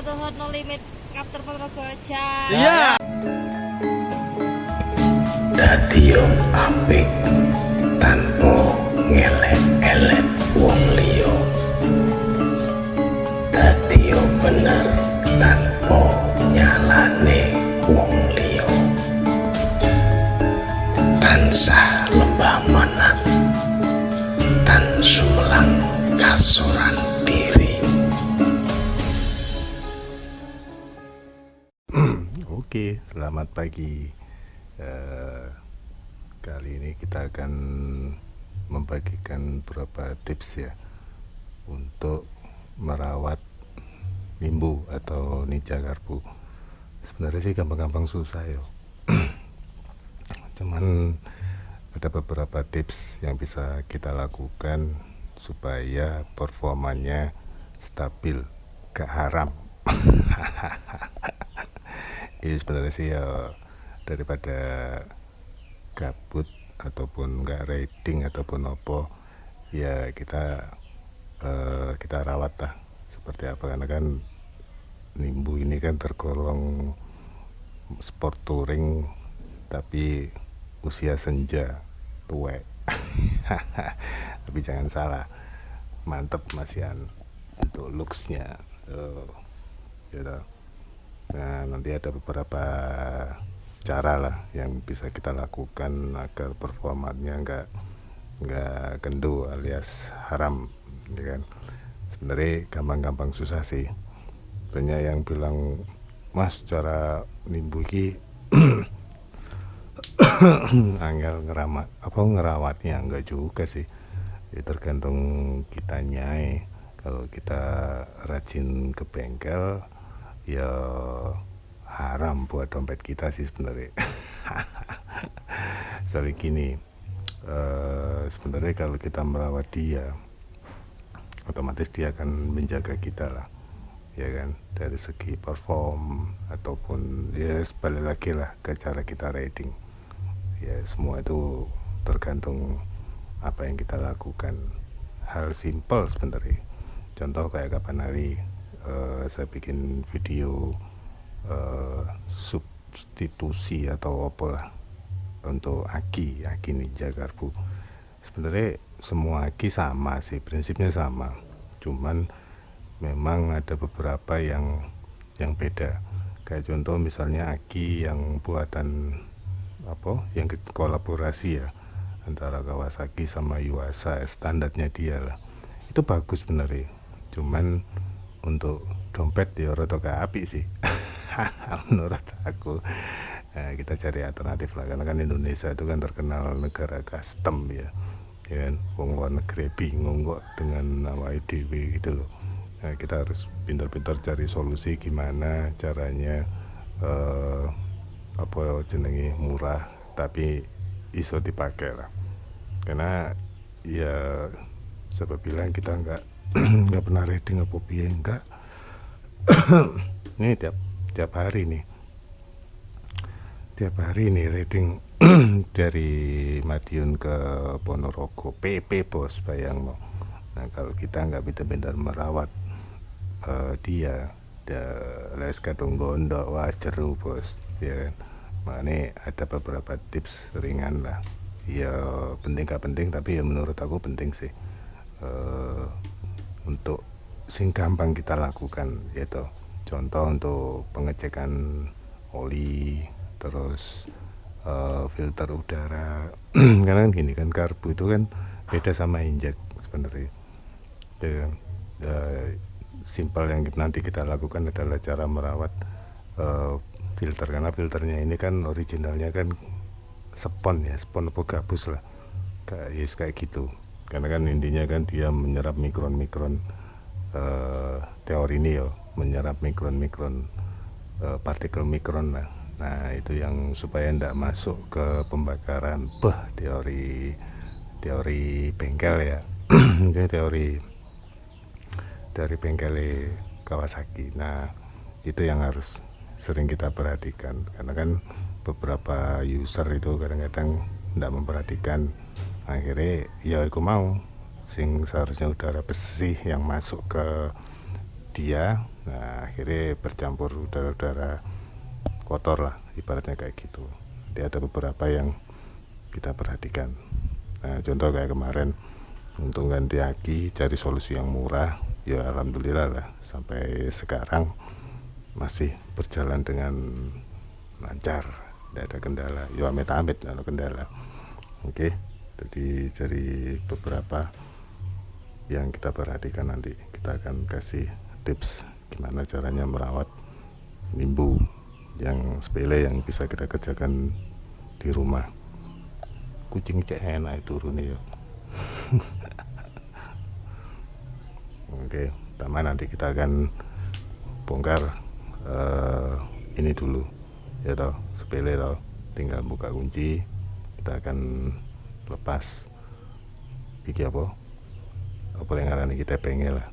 matur no limit Kapten Ponorogo aja. Iya. Dadi yo apik tanpa ngelek-elek wong liya. Dadi yo bener tanpa nyalane wong liya. Tansah lembah manah, tan sumelang kasoran diri. Oke, selamat pagi. Kali ini kita akan membagikan beberapa tips ya untuk merawat nimbu atau ninja garpu. Sebenarnya sih gampang-gampang susah ya. Cuman ada beberapa tips yang bisa kita lakukan supaya performanya stabil, gak haram. Ini sebenarnya sih ya, daripada gabut ataupun nggak rating ataupun apa ya, kita rawat lah seperti apa, karena kan nimbu ini kan tergolong sport touring tapi usia senja, tuwek. Tapi jangan salah, mantep masihan untuk looksnya gitu. Nah, nanti ada beberapa cara lah yang bisa kita lakukan agar performanya nggak kendu alias haram, ya kan. Sebenarnya gampang-gampang susah sih. Banyak yang bilang, Mas, cara nimbu ki angel ngerawatnya. Enggak juga sih, ya tergantung kitanya. Kalau kita rajin ke bengkel ya haram buat dompet kita sih sebenarnya. Soalnya gini, sebenarnya kalau kita merawat dia, otomatis dia akan menjaga kita lah, ya kan, dari segi perform ataupun ya balik lagi lah ke cara kita rating. Ya semua itu tergantung apa yang kita lakukan. Hal simpel sebenarnya. Contoh kayak kapan hari saya bikin video substitusi atau apalah untuk aki ninja garpu. Sebenarnya semua aki sama sih, prinsipnya sama, cuman memang ada beberapa yang beda. Kayak contoh misalnya aki yang buatan apa, yang kolaborasi ya antara Kawasaki sama Yuasa, standarnya dia lah, itu bagus sebenarnya. Cuman untuk dompet ya rada api sih. Menurut aku. Nah, kita cari alternatif lah, karena kan Indonesia itu kan terkenal negara custom ya kan. Wong luar negeri bingung kok dengan nama IDW gitu loh. Nah, kita harus pintar-pintar cari solusi gimana caranya apa jenenge murah tapi iso dipakai lah. Karena ya sebab bilang kita nggak pernah rating apa piye, enggak. Ini tiap hari nih rating dari Madiun ke Ponorogo PP bos, bayang lo. Nah, kalau kita nggak pintar-pintar merawat dia les kadung gondok, wah jeru bos, ya kan. Makanya ada beberapa tips ringan lah, ya penting gak penting tapi ya menurut aku penting sih, untuk sing gampang kita lakukan, yaitu contoh untuk pengecekan oli, terus filter udara. Karena kan gini kan, karbu itu kan beda sama injek sebenarnya. Simpel yang nanti kita lakukan adalah cara merawat filter, karena filternya ini kan originalnya kan spon apa gabus lah, kayak gitu. Karena kan intinya kan dia menyerap mikron-mikron, teori ini ya, menyerap mikron-mikron, partikel mikron lah. Nah, itu yang supaya tidak masuk ke pembakaran. Teori bengkel ya. Ini teori dari bengkel Kawasaki. Nah, itu yang harus sering kita perhatikan, karena kan beberapa user itu kadang-kadang tidak memperhatikan. Akhirnya ya aku mau sing seharusnya udara bersih yang masuk ke dia Nah akhirnya bercampur udara-udara kotor lah, ibaratnya kayak gitu. Jadi ada beberapa yang kita perhatikan. Nah contoh kayak kemarin untuk ganti aki, cari solusi yang murah, ya alhamdulillah lah sampai sekarang masih berjalan dengan lancar, tidak ada kendala. Ya amit-amit kalau kendala. Oke, jadi dari beberapa yang kita perhatikan, nanti kita akan kasih tips gimana caranya merawat nimbu yang sepele yang bisa kita kerjakan di rumah. Kucing cek enak turun ya. Oke, pertama nanti kita akan bongkar ini dulu ya toh, sepele toh, tinggal buka kunci, kita akan lepas iki apa yang ngarani kita pengen lah.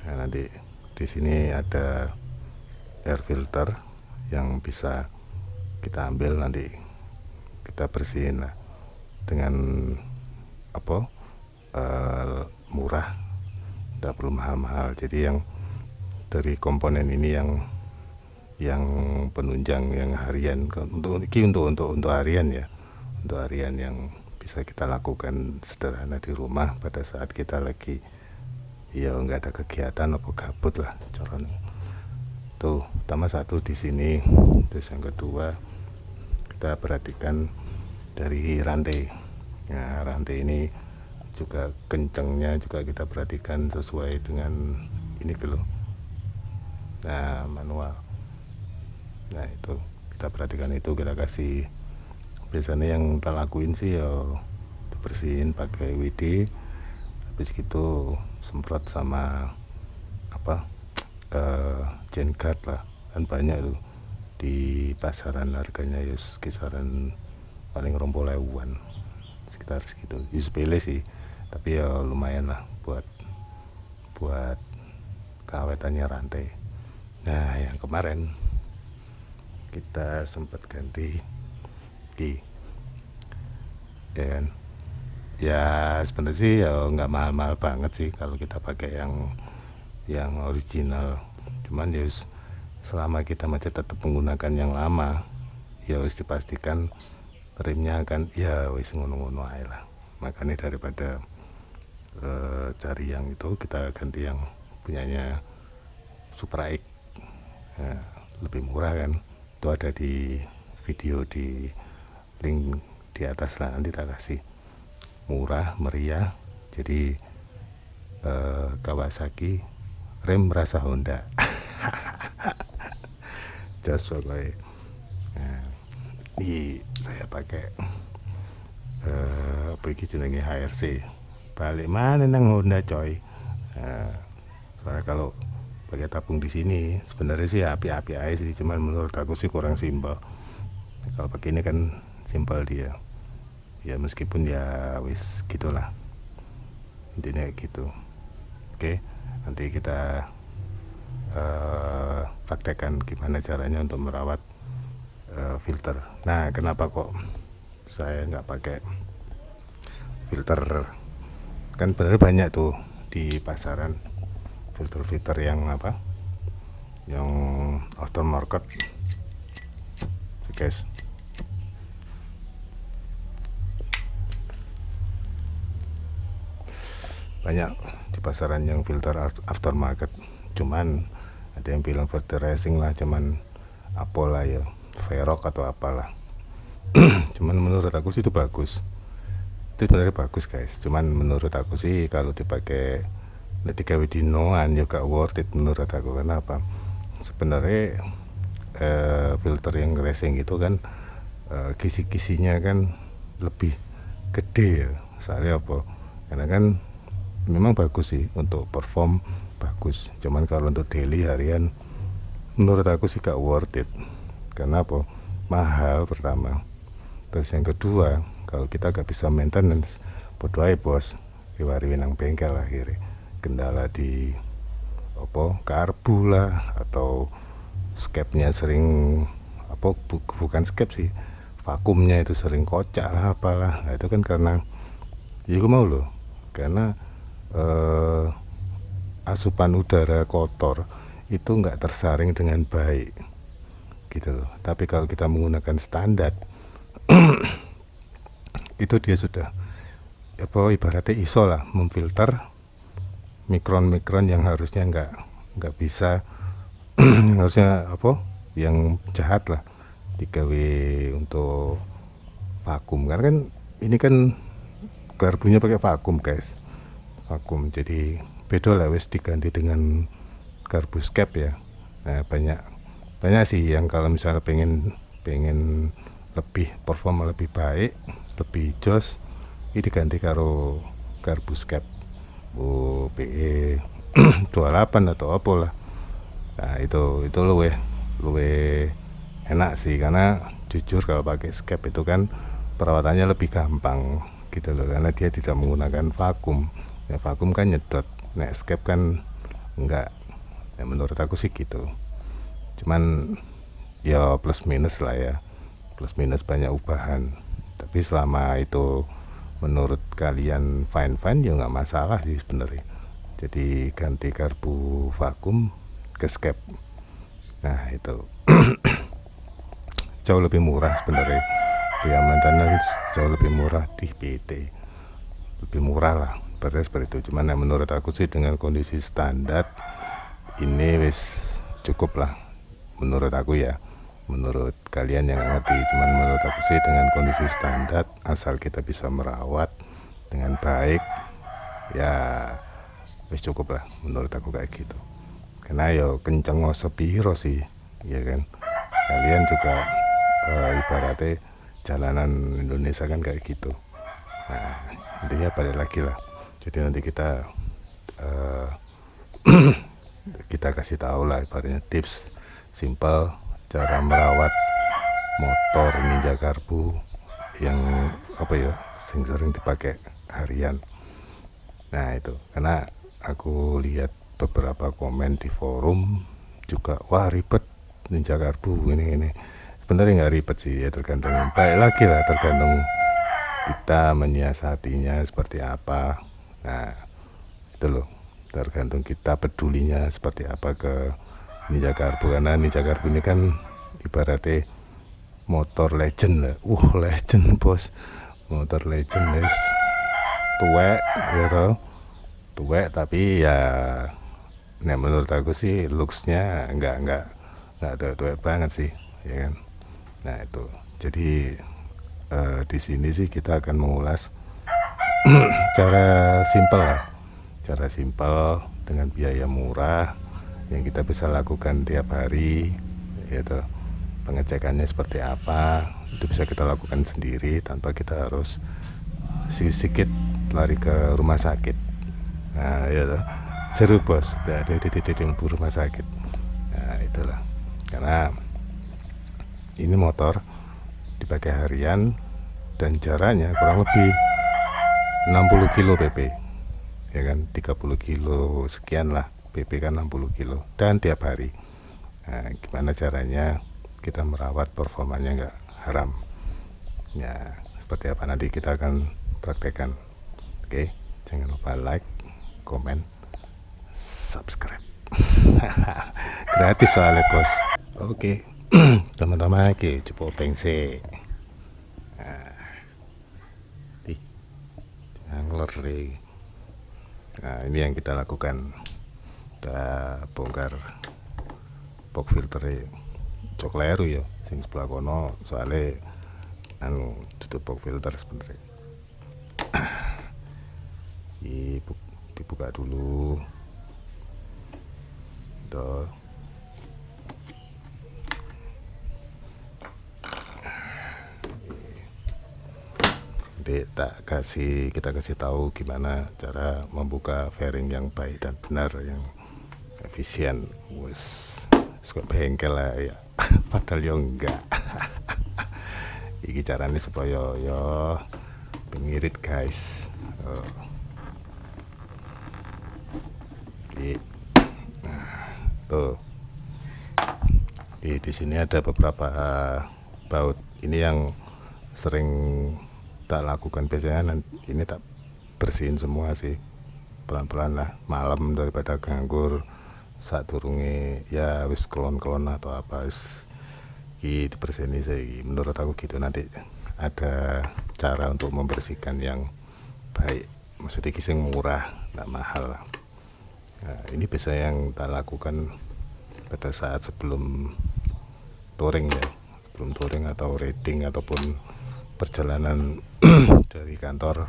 Nah, nanti di sini ada air filter yang bisa kita ambil, nanti kita bersihin lah dengan apa murah, tidak perlu mahal-mahal. Jadi yang dari komponen ini yang penunjang yang harian untuk harian ya, untuk harian yang bisa kita lakukan sederhana di rumah pada saat kita lagi ya nggak ada kegiatan apa gabut lah caranya. Tuh, pertama satu di sini, terus yang kedua kita perhatikan dari rantai. Nah, rantai ini juga kencangnya juga kita perhatikan sesuai dengan ini dulu. Nah, manual. Nah, itu kita perhatikan, itu kita kasih. Biasanya yang kita lakuin sih ya dibersihin pakai WD, habis gitu semprot sama apa chain guard lah, kan banyak tuh di pasaran, harganya ya kisaran paling 20.000-an sekitar segitu. Ya sepele sih, tapi ya lumayan lah buat keawetannya rantai. Nah yang kemarin kita sempat ganti ya kan, ya sebenarnya sih ya nggak mahal-mahal banget sih kalau kita pakai yang original, cuman ya selama kita masih tetap menggunakan yang lama ya harus dipastikan remnya kan ya wis ngono-ngono aja lah. Makanya daripada cari yang itu, kita ganti yang punyanya Supra X. Nah, lebih murah kan, itu ada di video di link di atas lah, nanti tak kasih. Murah meriah, jadi Kawasaki, rem rasa Honda. Just pokoknya. Nah, ini saya pakai apa iki jenenge HRC, balik mana nang Honda coy. Soalnya kalau pakai tabung di sini sebenarnya sih api-api aja sih, cuman menurut aku sih kurang simpel. Kalau pakai ini kan simpel dia ya, meskipun ya wis gitulah intinya gitu. Oke, nanti kita praktekkan gimana caranya untuk merawat filter. Nah kenapa kok saya nggak pakai filter, kan bener banyak tuh di pasaran filter yang apa, yang aftermarket guys. Banyak di pasaran yang filter aftermarket, cuman ada yang bilang filter racing lah, cuman apalah ya, Veroc atau apalah. Cuman menurut aku sih itu bagus, itu sebenarnya bagus guys, cuman menurut aku sih kalau dipakai ketika dinoan ya gak worth it menurut aku. Kenapa? Sebenarnya filter yang racing itu kan kisi-kisinya kan lebih gede ya, soalnya apa, karena kan memang bagus sih untuk perform, bagus, cuman kalau untuk daily harian menurut aku sih gak worth it. Karena apa? Mahal pertama, terus yang kedua kalau kita gak bisa maintenance, bodoh aja bos, diwari nang bengkel akhirnya kendala di apa karbu lah, atau skepnya sering apa bukan skep sih, vakumnya itu sering kocak lah apalah. Nah, itu kan karena ya gue mau loh, karena asupan udara kotor itu nggak tersaring dengan baik gitu loh. Tapi kalau kita menggunakan standar itu dia sudah ibaratnya ISO lah, memfilter mikron-mikron yang harusnya nggak bisa harusnya yang jahat lah digawe untuk vakum, karena kan ini kan garpunya pakai vakum guys, vakum, jadi beda lah wes diganti dengan garbuscap ya. Nah, banyak sih yang kalau misalnya pengen lebih performa lebih baik, lebih jos, ini diganti karo garbuscap PE 28 atau apa lah. Nah itu luwe enak sih, karena jujur kalau pakai scap itu kan perawatannya lebih gampang gitu loh, karena dia tidak menggunakan vakum ya. Vakum kan nyedot, nek scap kan enggak ya, menurut aku sih gitu. Cuman ya plus minus lah ya, plus minus banyak ubahan, tapi selama itu menurut kalian fine ya nggak masalah sih sebenarnya. Jadi ganti karbu vakum ke scap, nah itu jauh lebih murah sebenarnya, biaya maintenance jauh lebih murah di PT, lebih murah lah beres seperti itu. Cuman yang menurut aku sih dengan kondisi standar ini wis cukup lah menurut aku ya. Menurut kalian yang ngerti, cuman menurut aku sih dengan kondisi standar asal kita bisa merawat dengan baik ya wis cukup lah menurut aku kayak gitu. Karena yo kenceng sepiro sih ya kan, kalian juga ibaratnya jalanan Indonesia kan kayak gitu. Nah intinya balik lagi lah, jadi nanti kita kita kasih tahu lah ibaratnya tips simple cara merawat motor Ninja Karbu yang sering dipakai harian. Nah itu karena aku lihat beberapa komen di forum juga, wah ribet Ninja Karbu ini. Sebenarnya nggak ribet sih ya, tergantung baik lagi lah, tergantung kita menyiasatinya seperti apa. Nah itu loh, tergantung kita pedulinya seperti apa ke Ninja Karbu. Karena Ninja Karbu ini kan ibaratnya motor legend lah, legend bos, motor legend guys, tuwek ya toh, tuwek tapi ya menurut aku sih looksnya nggak tuwek banget sih ya kan. Nah itu jadi di sini sih kita akan mengulas cara simpel dengan biaya murah yang kita bisa lakukan tiap hari gitu. Pengecekannya seperti apa itu bisa kita lakukan sendiri tanpa kita harus sedikit lari ke rumah sakit. Nah ya seru bos, tidak ada titik rumah sakit. Nah itulah, karena ini motor dipakai harian dan jaraknya kurang lebih 60 kilo PP ya kan, 30 kilo sekian lah PP kan, 60 kilo dan tiap hari. Nah gimana caranya kita merawat performanya nggak haram ya, seperti apa nanti kita akan praktekkan. Oke, jangan lupa like, komen, subscribe. Gratis soalnya bos. Oke. Teman-teman iki coba pengse. Angler. Nah, ini yang kita lakukan. Kita bongkar box filter cokleru ya, sing sebelah kono soalnya tutup box filter sebenarnya. Dibuka dulu. Tuh. Kita kasih tahu gimana cara membuka fairing yang baik dan benar, yang efisien. Wes suka bengkel lah ya. Padahal yo enggak. Iki caranya supaya yo pengirit guys. Tuh. Di sini ada beberapa baut. Ini yang sering tak lakukan biasanya, ini tak bersihin semua sih, pelan-pelan lah, malam daripada nganggur saat turunnya ya wis klon-klon atau apa wis iki dibersihkan saiki. Menurut aku gitu, nanti ada cara untuk membersihkan yang baik, maksudnya kisah murah, nggak mahal lah. Nah, ini biasanya yang tak lakukan pada saat sebelum touring ya, sebelum touring atau riding ataupun perjalanan dari kantor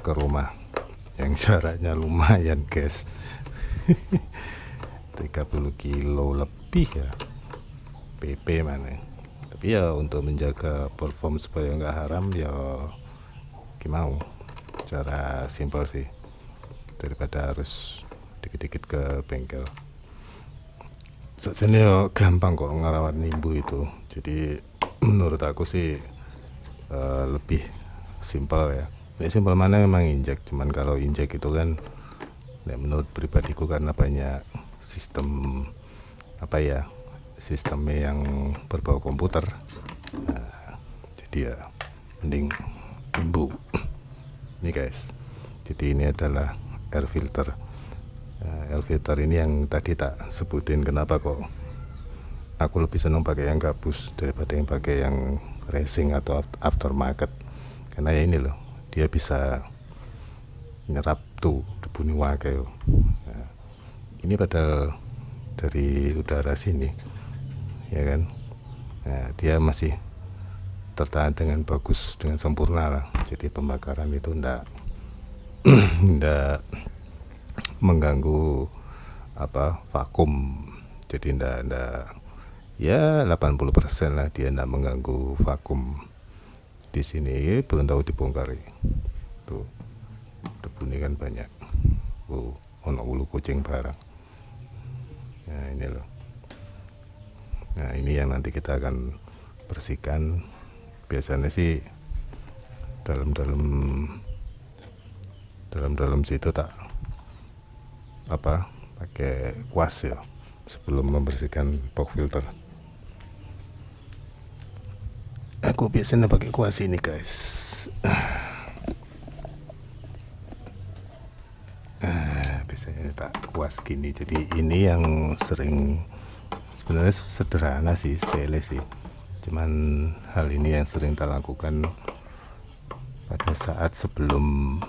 ke rumah yang jaraknya lumayan guys. 30 kilo lebih ya PP mana. Tapi ya untuk menjaga perform supaya nggak haram ya gimana, cara simpel sih, daripada harus dikit-dikit ke bengkel. Sebenarnya gampang kok ngerawat nimbu itu. Jadi menurut aku sih lebih simpel ya. Simpel mana memang injek, cuman kalau injek itu kan menurut pribadiku karena banyak sistem apa ya, sistemnya yang berbau komputer. Nah, jadi ya mending nimbu. Ini guys, jadi ini adalah air filter. Air filter ini yang tadi tak sebutin kenapa kok aku lebih senang pakai yang gabus daripada yang pakai yang racing atau aftermarket, karena ya ini loh, dia bisa nyerap tuh debu wake. Nah, ini padahal dari udara sini ya kan. Nah, dia masih tertahan dengan bagus, dengan sempurna lah. Jadi pembakaran itu ndak mengganggu apa vakum. Jadi ndak ya 80% lah dia ndak mengganggu vakum di sini. Belum tahu dibongkar tuh, debu ini kan banyak. Ono ulu kucing barang. Nah ini loh. Nah ini yang nanti kita akan bersihkan. Biasanya sih dalam situ tak apa pakai kuas ya sebelum membersihkan box filter. Aku biasanya pakai kuas ini guys. Biasanya tak kuas gini. Jadi ini yang sering, sebenarnya sederhana sih, sepele sih, cuman hal ini yang sering kita lakukan pada saat sebelum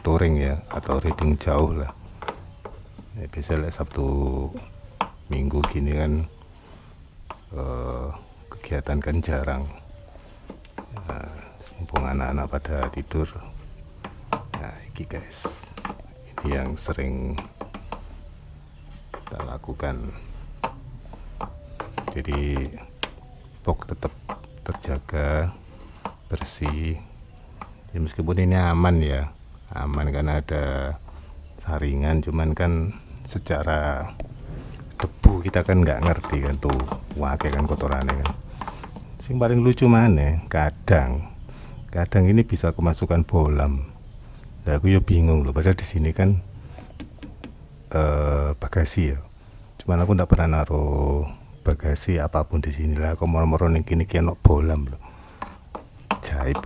touring ya, atau riding jauh lah ya. Biasanya Sabtu Minggu gini kan kegiatan kan jarang. Mumpung anak-anak pada tidur. Nah ini guys, ini yang sering kita lakukan. Jadi box tetap terjaga bersih ya, meskipun ini aman ya, aman karena ada saringan, cuman kan secara debu kita kan nggak ngerti kan tuh wake kan kotorannya kan. Yang paling lucu mana kadang ini bisa kemasukan bolam. Nah, aku ya bingung loh, padahal di sini kan bagasi ya, cuman aku nggak pernah naruh bagasi apapun di sini lah. Aku moro-moro ning kini kena bolam loh, jaib.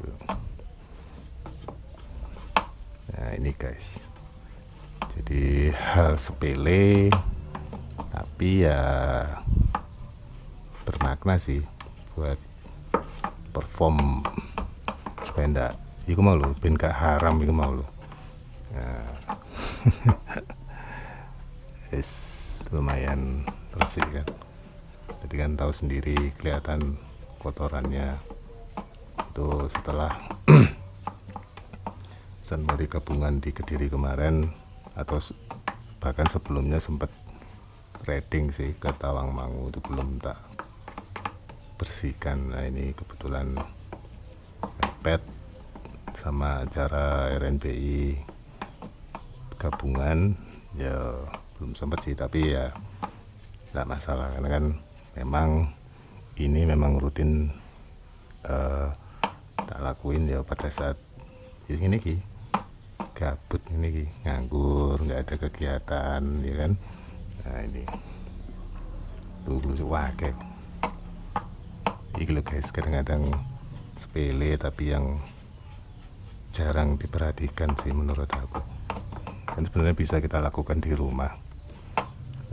Nah ini guys, jadi hal sepele tapi ya bermakna sih buat perform supaya ndak iku mau lo ben gak haram iku mau lo. Nah, lumayan bersih kan. Jadi kan tahu sendiri kelihatan kotorannya itu setelah Sunmori gabungan di Kediri kemarin, atau bahkan sebelumnya sempat riding sih ke Tawangmangu, itu belum tak bersihkan. Nah ini kebetulan mepet sama acara RNBI gabungan ya, belum sempat sih, tapi ya nggak masalah karena kan memang ini memang rutin tak lakuin ya pada saat ini ki gabut, ini ki nganggur, nggak ada kegiatan ya kan. Nah ini dulu wakil ini loh guys, kadang-kadang sepele tapi yang jarang diperhatikan sih menurut aku. Kan sebenarnya bisa kita lakukan di rumah.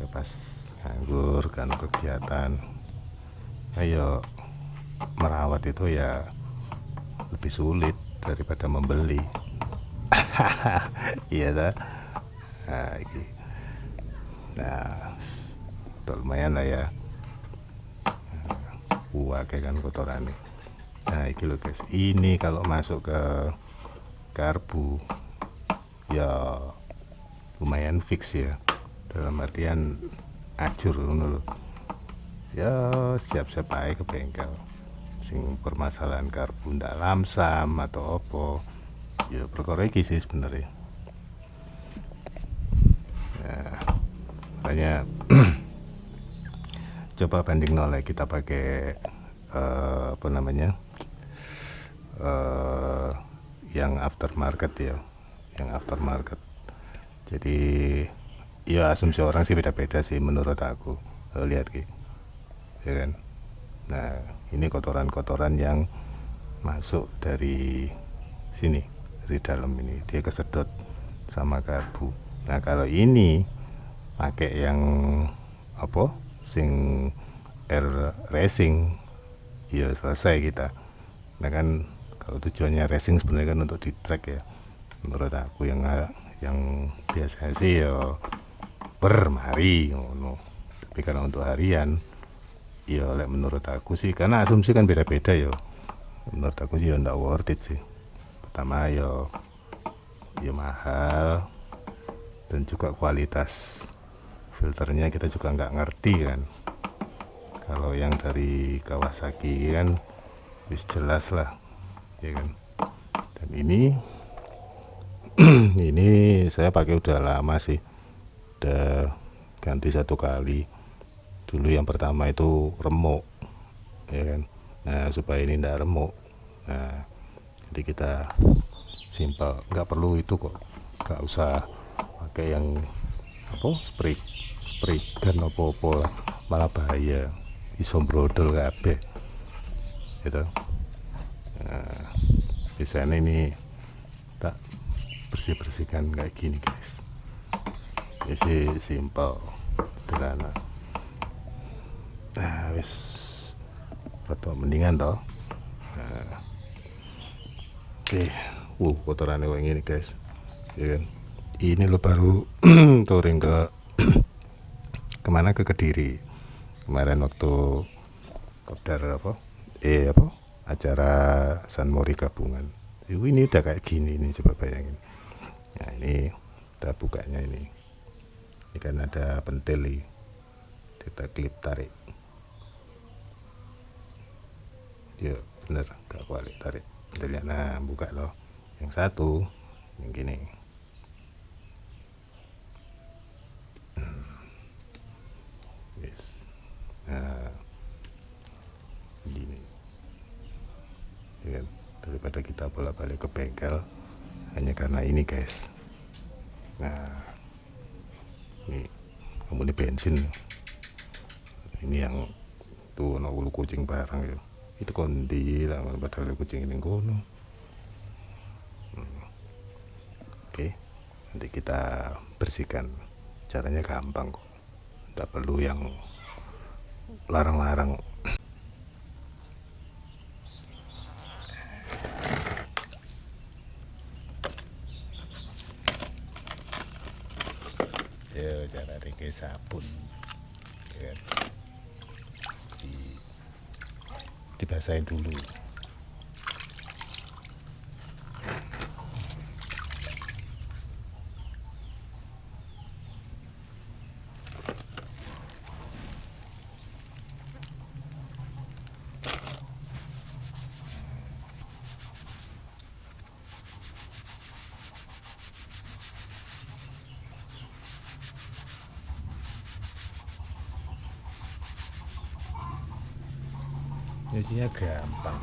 pas nganggur kan kegiatan, ayo merawat itu ya lebih sulit daripada membeli. Iya dah. Nah, iki. Nah, udah lumayan lah ya. Kayak kan kotoran nih. Nah, iki loh guys. Ini kalau masuk ke garpu ya lumayan fix ya. Dalam artian acur ngono lho. Ya siap-siap aja ke bengkel. Sing permasalahan garpu ndak lamsam atau apa. Ya perkara iki sih sebenarnya. Nah, makanya coba banding noleh kita pakai apa namanya yang aftermarket ya, yang aftermarket. Jadi ya asumsi orang sih beda-beda sih menurut aku. Lihat ki, ya kan. Nah ini kotoran-kotoran yang masuk dari sini, dari dalam ini dia kesedot sama garpu. Nah kalau ini pakai yang apa sing air racing ya selesai kita. Nah kan kalau tujuannya racing sebenarnya kan untuk di track ya, menurut aku yang biasanya sih ya bermari ngono. Tapi kalau untuk harian ya menurut aku sih, karena asumsi kan beda-beda ya, menurut aku sih ya ndak worth it sih. Pertama ya mahal, dan juga kualitas filternya kita juga nggak ngerti kan. Kalau yang dari Kawasaki kan wis jelas lah, ya kan. Dan ini ini saya pakai udah lama sih, udah ganti 1 kali. Dulu yang pertama itu remuk, ya kan. Nah supaya ini ndak remuk, nah jadi kita simpel, nggak perlu itu kok, nggak usah pakai yang apa spray gun apa lah, malah bahaya, iso brodol kabeh gitu. Nah, biasanya ini tak bersihkan kayak gini guys. Ya sih simpel, sederhana. Nah wis rada mendingan toh. Nah, oke, kotorannya kayak gini guys, ya kan. Ini lo baru touring ke kemana, ke Kediri kemarin waktu kopdar acara San Mori gabungan. Ini udah kayak gini nih, coba bayangin. Nah ini kita bukanya ini kan ada pentil nih, kita klip tarik. Ya bener, gak balik tarik pentilnya. Nah buka loh, yang satu yang gini. Yes. Nah gini, ya kan? Daripada kita bolak-balik ke bengkel hanya karena ini guys. Nah ini kamu ini bensin, ini yang tuh ulu kucing barang ya, itu kondi lah padahal kucing ini kono. Oke, nanti kita bersihkan, caranya gampang kok, tidak perlu yang larang-larang. Ya cara pakai sabun, ya, dibasahin dulu. Isinya gampang.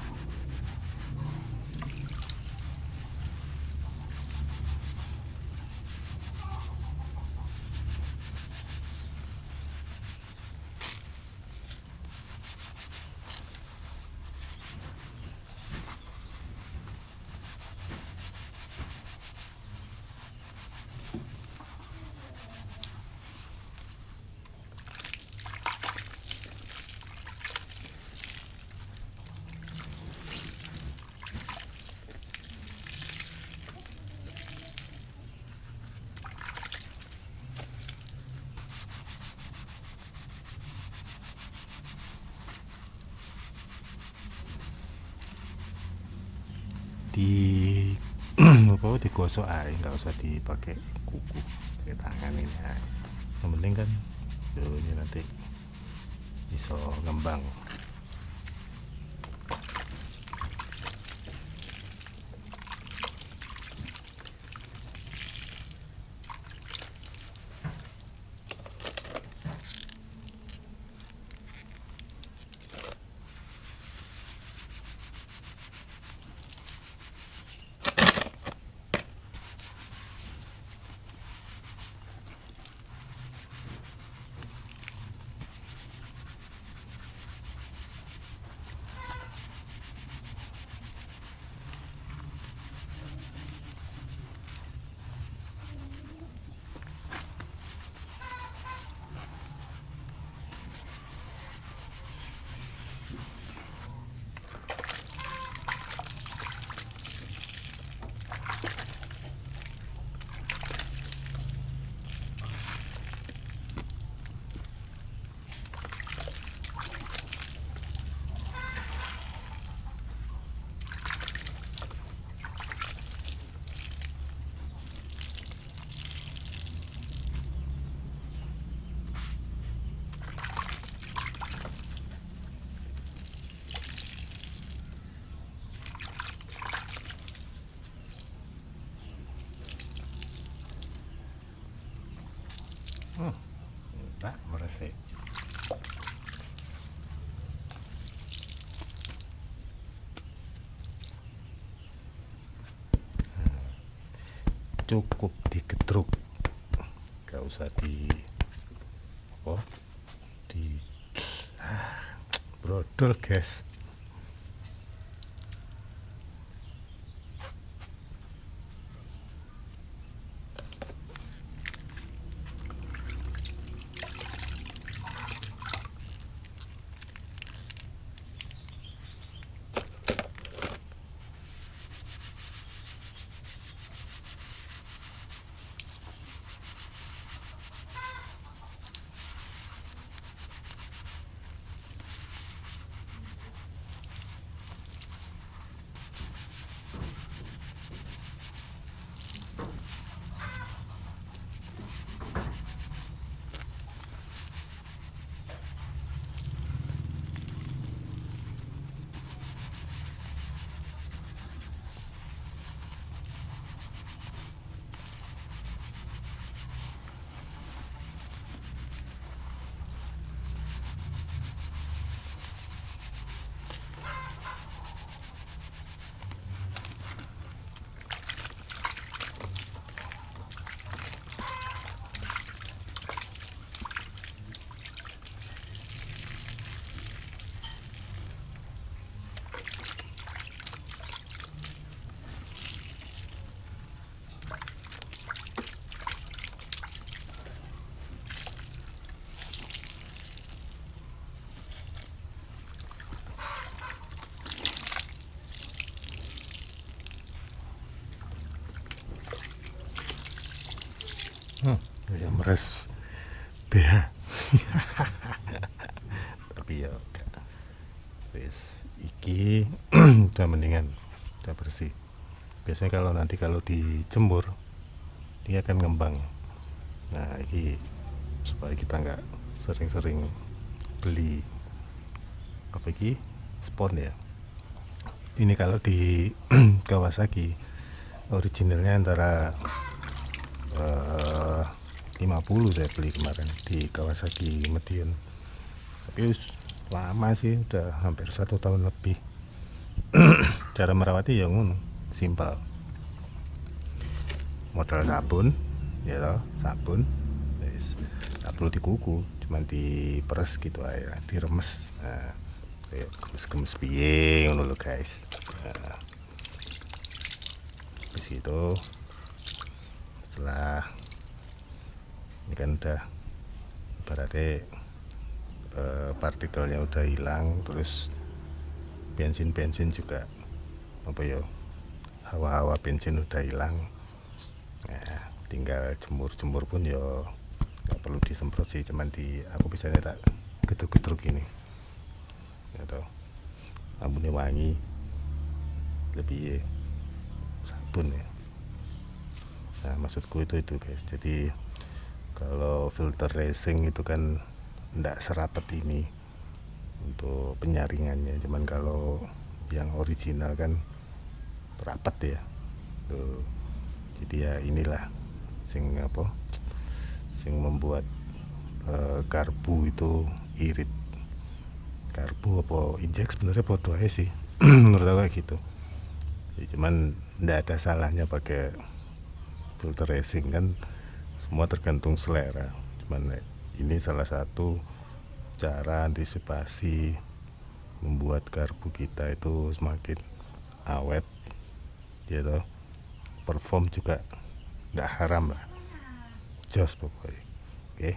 di apa digosok aja, nggak usah dipakai kuku, pakai tangan ini aja. Yang penting kan ini nanti bisa ngembang. Enggak meresik. Cukup digedruk, gak usah di apa di brodol guys. Ya meres BH. Tapi ya wis iki udah mendingan, udah bersih. Biasanya kalau dijemur dia akan ngembang. Nah ini supaya kita nggak sering-sering beli apa iki spon ya. Ini kalau di Kawasaki originalnya antara 50 saya beli kemarin di Kawasaki Medion, tapi lama sih, udah hampir 1 tahun lebih. Cara merawatnya ya ngono, simpel. Modal sabun ya toh, sabun nggak perlu dikuku, cuman diperes gitu aja, diremes. Nah, kayak gemes-gemes piye ngono lho guys. Nah, di situ setelah ini kan udah ibaratnya partikelnya udah hilang, terus bensin juga apa ya, hawa-hawa bensin udah hilang. Nah, tinggal jemur pun ya nggak perlu disemprot sih, cuman aku biasanya tak gedruk-gedruk ini gitu, rambutnya wangi lebih pun ya. Nah maksudku itu guys, jadi kalau filter racing itu kan tidak serapet ini untuk penyaringannya, cuman kalau yang original kan rapet ya tuh. Jadi ya inilah sing membuat karbu itu irit. Karbu apa injek sebenarnya podo aja sih menurut aku kayak gitu ya, cuman ndak ada salahnya pakai filter racing kan, semua tergantung selera. Cuman ini salah satu cara antisipasi membuat karbu kita itu semakin awet ya toh. Perform juga nggak haram lah, jos pokoknya. Oke.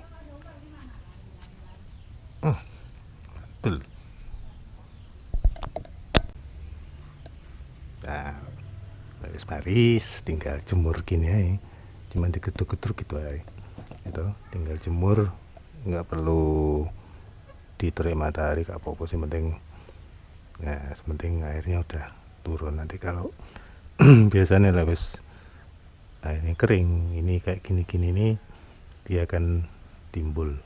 Betul. Nah, baris tinggal jemur gini aja, cuman diketuk-ketuk gitu aja. Itu tinggal jemur, nggak perlu diterik matahari gak apa-apa sih, penting nah sementing airnya udah turun. Nanti kalau biasanya lah wis airnya kering, ini kayak gini-gini nih, dia akan timbul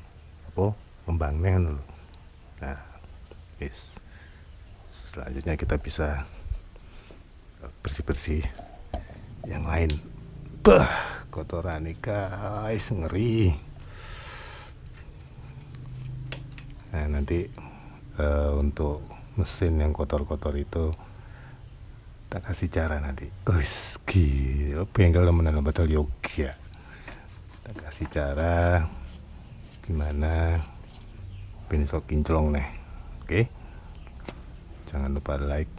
ngembangnya dulu. Nah wis selanjutnya kita bisa bersih-bersih yang lain. Kotoran nih guys, ngeri. Nah nanti untuk mesin yang kotor-kotor itu tak kasih cara nanti. Wis gila, bengkel temenan padahal yoga. Tak kasih cara gimana ben iso kinclong nih. Oke. Jangan lupa like,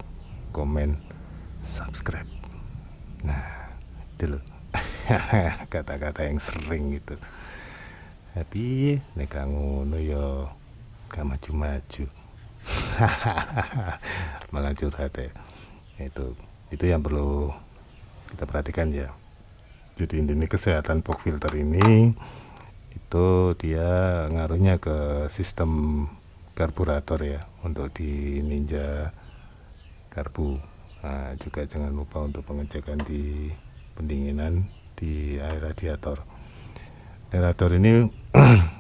komen, subscribe. Nah, itu loh. Kata-kata yang sering gitu. Tapi nek ngono yo gak maju-maju. Malah curhat ya. Itu yang perlu kita perhatikan ya. Jadi ini kesehatan box filter ini itu dia ngaruhnya ke sistem karburator ya, untuk di Ninja karbu. Nah, juga jangan lupa untuk pengecekan di pendinginan di air radiator. Radiator ini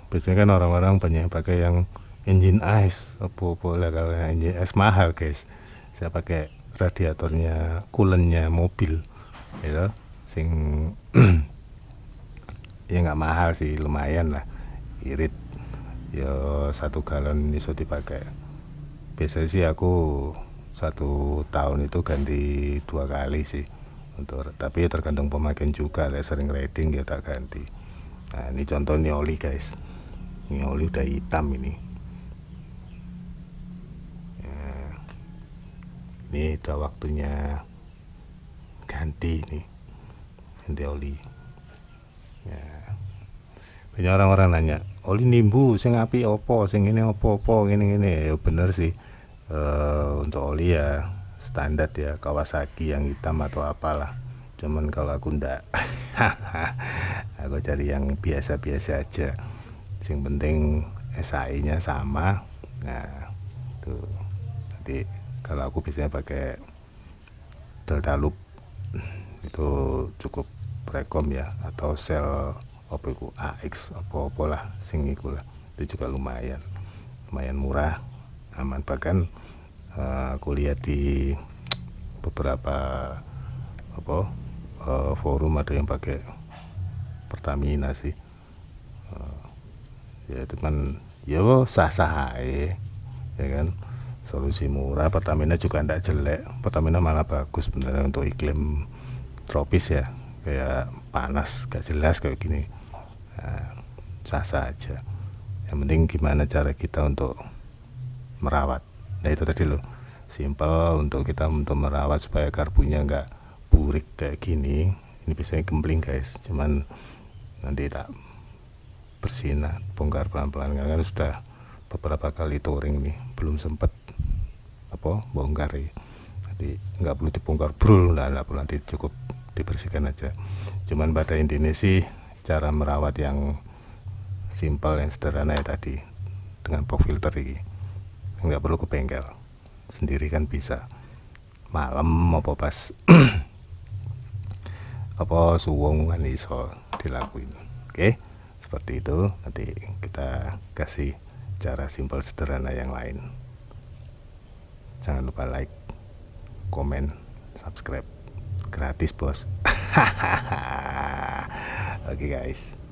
biasanya kan orang-orang banyak pakai yang engine ice, apa-apa lah. Kalau engine ice mahal guys, saya pakai radiatornya coolant-nya mobil gitu, sing ya nggak mahal sih, lumayan lah, irit ya, 1 galon iso dipakai. Biasanya sih aku 1 tahun itu ganti 2 kali sih tapi tergantung pemakaian juga, sering riding ya tak ganti. Nah ini contohnya oli guys, ini oli udah hitam ini. Ini udah waktunya ganti nih, ganti oli ya. Banyak orang-orang nanya, oli nimbu sing api opo, sing ini opo gini ya bener sih. Untuk oli ya standar ya, Kawasaki yang hitam atau apalah. Cuman kalau aku ndak aku cari yang biasa-biasa aja, yang penting SAI nya sama. Nah tuh, nanti kalau aku biasanya pakai Delta Loop itu cukup Rekom ya, atau sel opeku AX apa lah sing iku lah, itu juga lumayan murah, aman. Bahkan aku lihat di beberapa forum ada yang pakai Pertamina sih. Ya itu kan yo sah-sah aja ya kan, solusi murah. Pertamina juga ndak jelek, Pertamina malah bagus sebenarnya untuk iklim tropis ya, kayak panas gak jelas kayak gini. Nah, sah-sah aja. Yang penting gimana cara kita untuk merawat. Nah itu tadi loh, simple untuk kita untuk merawat supaya karbunya nggak burik kayak gini. Ini biasanya gembling guys, cuman nanti tak bersihin, bongkar pelan-pelan, kan sudah beberapa kali touring nih, belum sempet bongkar ya. Jadi nggak perlu dibongkar brul, nggak perlu, nanti cukup dibersihkan aja. Cuman pada intinya sih cara merawat yang simple, yang sederhana ya tadi, dengan box filter ini nggak perlu ke bengkel, sendiri kan bisa. Malam apa pas apa suwung kan iso dilakuin. Oke, seperti itu. Nanti kita kasih cara simpel sederhana yang lain. Jangan lupa like, komen, subscribe, gratis bos. Oke guys.